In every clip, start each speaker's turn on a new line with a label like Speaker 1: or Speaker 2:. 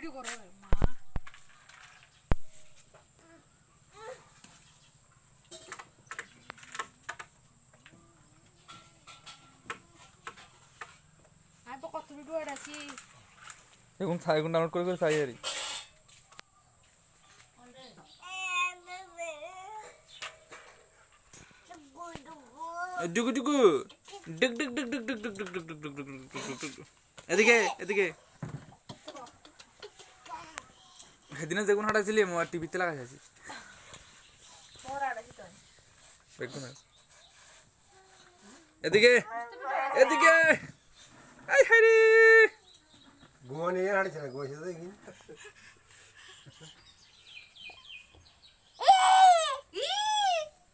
Speaker 1: video করো মা আমি তো কত ভিডিও এটাছি
Speaker 2: এখন ডাউনলোড করে চাই আরই ডুগু ডুগু ডুগ ডুগ ডুগ ডুগ ডুগ ডুগ ডুগ ডুগ ডুগ ডুগ ডুগ ডুগ এদিকে এদিকে সেদিনে যেগুন হাঁটাইছিলি মই টিভিতে লাগাই আছি এদিকে এদিকে আই হাইরে
Speaker 3: ঘুমানি হাঁটছে না ঘুমাইছে দেখি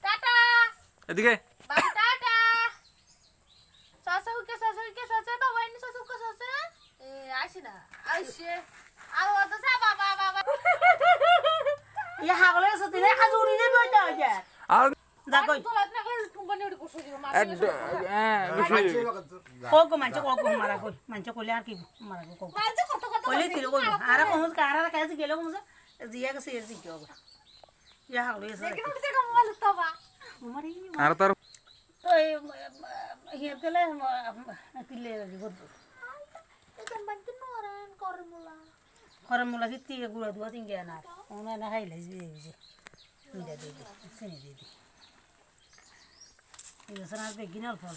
Speaker 1: টাটা
Speaker 2: এদিকে
Speaker 1: বাবু টাটা সসুকে সসে বাবা ইনি সসুকে সসে এ আসি না আইসে আর তো সা বাবা বাবা
Speaker 4: ইয়া হাগলে সতে রে খাজুরি রে বইটা হইছে
Speaker 2: আর
Speaker 4: যা কই
Speaker 1: তো লাগ না করে কোম্পানি ওড়ি কোসো দিব মা
Speaker 4: কোকো মানছে কোকো মারা কই মানছে কইলে আর কি মারা কোকো
Speaker 1: মাঝে কত কত
Speaker 4: কইলে তিল কই আর কোন কারা কাছে গেল কোন জিয়া কে সের জিও ইয়া হাগলে সতে
Speaker 1: কেন দিতে কম ভালো তো বা
Speaker 4: মারি
Speaker 2: আর তার
Speaker 4: তো এই হিয়ার কেলে তিলে দিব
Speaker 1: এটা বান্তি নরান করমুলা
Speaker 4: খরা মুলা কি গুড়া দুয়া তিন জ্ঞান আর ওনা না খাইলে যে মিলা দে দে সেনে দে দে এই সরার বেগিনাল ফল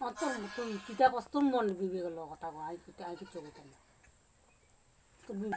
Speaker 4: অত তুমি কিতা কষ্ট মন বিবে গেল কথা কো আই কিছু কথা না তুমি